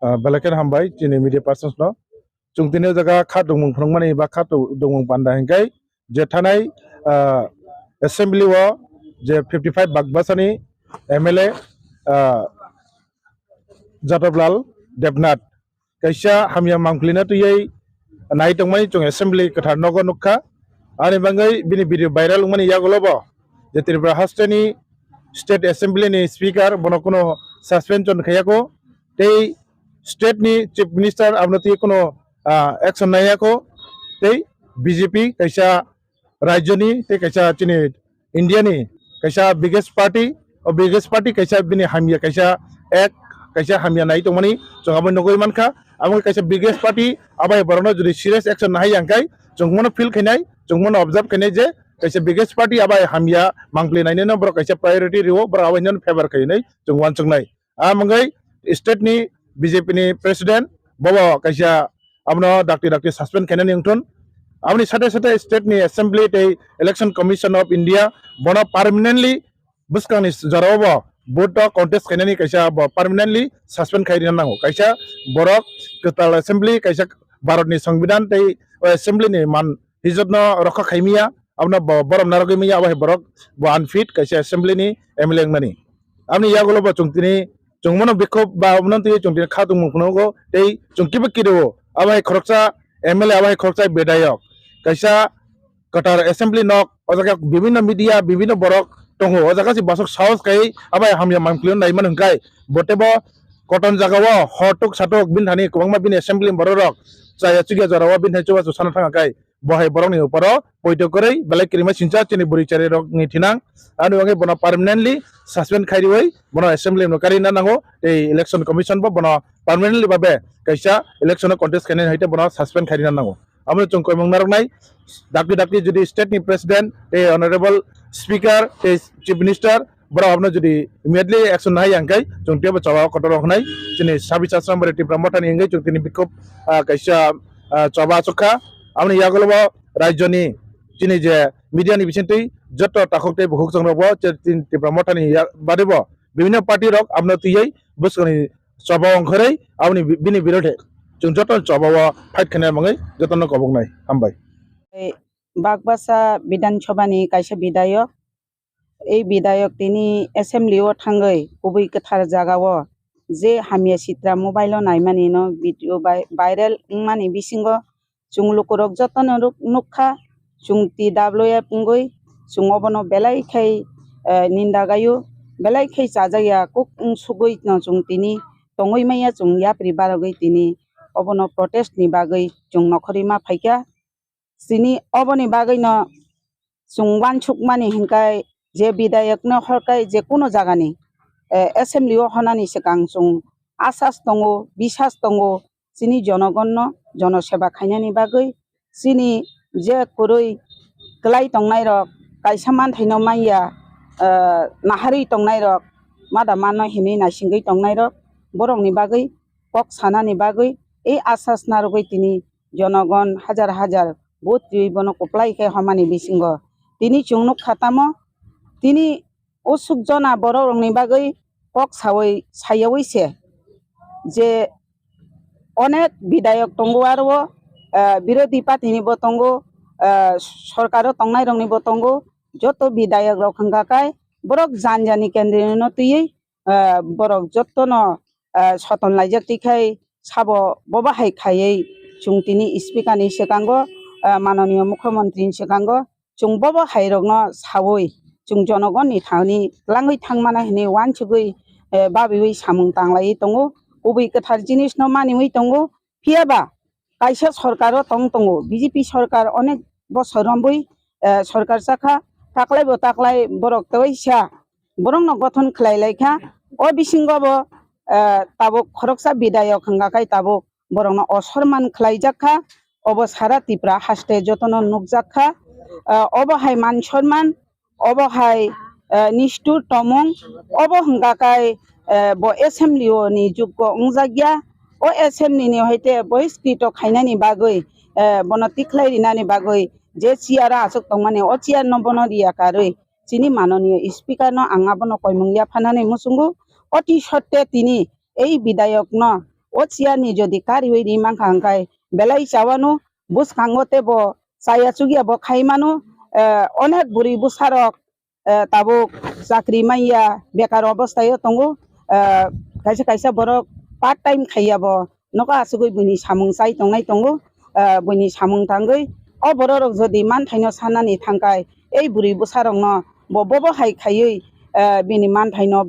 Balakan hambai chini media persons no chungtine jaga kha dongmung phrongmani ba kha dongmung panda hingkai je thanai assembly wo je 55 bagbasani MLA Jatablal Devnath kaisa hamya mangklina tuyai nai tongmani chung assembly kathar nogo nukha ani bangai bini video viral mani yagolobo je Tripura hasteni state assembly ni speaker bonokono suspension khayako tei state ni chief minister abnoti kono action nayako tei BJP kaisa rajya ni tei kaisa chini India ni kaisa biggest party kaisa bini hamya kaisa ek kaisa hamya nai tongmani chongabo nogoi mankha amo kaisa biggest party abai borono jodi serious action nahi angkai chongmono feel khainai chongmono observe khainai je kaisa biggest party abai hamya mangpli naine no bro kaisa priority riwo bro abai non favor khainai chongwan chongnai amangai state ni BJP ni president bobo kaisa amno dakti suspend khainani ngton amni sate state ni assembly tei election commission of India bono permanently buskani jarawo vote contest khainani kaisa permanently suspend khairina nango kaisa borok total assembly kaisa Bharat ni সংবিধান tei assembly ni man hijatno rokha khaimia amna borom narogimia abai borok bo unfit kaisa assembly ni MLA ngmani amni yagolo bo chungtini chungmono bikhob ba amnon ti chungtini khatung mungknogo tei chungkibe kidewo abai khoroksa MLA abai khoroksa bedayak kaisa katar assembly nok ojaga bibinno media bibinno borok tongo ojaga si basok saus kai abai hamya mangklon naiman hingkai botebo cotton jagawo hotuk satok bin thani kwangma bin assembly borok chaya chugia jarawa bin thai chuwa sana thanga kai bohai borok ni uparo poito korei belai kirima sincha chini buri chari rok ni thinang anu angai bono permanently suspend khairiwai bono assembly no karina nango ei election commission bo bono permanently babe kaisa election contest khainai haite bono suspend khairina nango amno chongkoi mangmarok nai dakti jodi state ni president ei honorable speaker ei chief minister bro abno jodi immediately action nahi angkai chongte bo chawa kotor hnai chini 26 September Tripura motani angkai chongtini bikop kaisa chawa chokha amni yagolobo rajyoni chini je media ni bisintui joto takhokte buhuk chongrobo Tripura motani badebo bibinno party rok abno tuyai buskani chawa ongkhorei amni bini birothe chung joto chawa fight khane mangai joto no koboknai hambai Bagbasa Bidansabhani kaisa bidayok এই বিধায়ক তিনি এসেম্বলিও থাঙ্গৈ খুবই কথার জাগাও যে হামিয়া Chitra mobile নাইমানি ন video viral মানি বিসিঙ্গ চুং লুকুরক যতন নুখা চুংতি দাবলয়া পুঙ্গৈ চুং অবন বেলাই খাই নিন্দা গায়ু বেলাই খাই চাজাইয়া কুক সুগৈ ন চুং তিনি টঙৈ মাইয়া চুং ইয়াপ্রি বারগৈ তিনি অবন প্রটেস্ট নি বাগৈ চুং নখরিমা ফাইকা তিনি অবনি বাগৈ ন চুং ওয়ানসুক মানি হিংকাই যে বিধায়ক ন হরকাই যে কোনো জায়গানি এসেম্বলিও হনানি সেকাং চুং আশ্বাস দङ বিশ্বাস দङ চিনি জনগণ জনসেবা খাইনানি বাগৈ চিনি যে করৈ গলাই তংনাই রক কাইসা মানথাইনো মাইয়া নাহারি তংনাই রক মাদা মান হিনি নাইসিংগৈ তংনাই রক বরংনি বাগৈ কক সানানি বাগৈ এই আশ্বাস নারগৈ তিনি জনগণ হাজার হাজার ভোট বন কপলাইকে হমানি বিসিঙ্গ তিনি চুংনুক খাতামো তিনি অসুখ জনা বড় রংনি বাগৈ কক সাইয়াওইছে যে অনেক বিধায়ক দङ আরো বিরোধী পার্টিনিবো দङ সরকারও তংনাই রংনিবো দङ যত বিধায়ক রক হংগাকাই বরক জানজানি কেন্দ্রীয় নতুই বরক যতন সতন লাইজাক তিখাই সাবো ববাহাই খাইयै চুং তিনি স্পিকারনি সেকাঙ্গ মাননীয় মুখ্যমন্ত্রীনি সেকাঙ্গ চুং ববাহাই রকনো সাवै চুং জনগণনি থানি লাङै थांमाना हिनि वानसुगै बाबिवै सामुं तांलायै दङ गुबै गोथार जिनिस न मानिवै दङ फियाबा कायसा सरकारो दङ BJP सरकार अनेक बছর रंबৈ सरकार जाखा ताक्लाय बरक तवैसा बरंनो गठन खलायलायखा अ बिसिंगबो ताबो खरकसा बिधायक हंगाखाय ताबो बरंनो असरमान खलायजाखा अब सारा त्रिपुरा हास्ते जतन नुकजाखा अबहाय मान सन्मान अबहाय निष्ठुर तमं अब हंगाखाय ब एसेम्बलिओ नि जुग्ग अंजागिया अ एसेम्बलि नि हयते बहिष्कृत खायनानि बागै बन तिखलायरिनानि बागै जे चियारा आसक तंमाने अ चियार न बन रिया कारै चिनि माननीय स्पीकर न आंगा बन कयमंगिया फानानै मुसुंगु অতি সত্ত্বে তিনি এই বিধায়ক ন ও চিয়ানি যদি কারিওই রিমাং খাংকাই বেলাই চাওয়ানো বুস খাঙ্গতে ব চায়া চুগিয়া ব খাইমানো অনেক বুড়ি বুসারক তাবো চাকরি মাইয়া বেকার অবস্থায় তঙ্গো কাইসা কাইসা বড় পার্ট টাইম খাইয়াব নকা আসুগৈ বইনি সামুং চাই তংनाय তঙ্গো বইনি সামুং থাঙ্গৈ অ বড় যদি মান থাইনো সানানি থাঙ্কাই এই বুড়ি বুসারক ন ববো হাই খাইयै বিনি মান থাইनो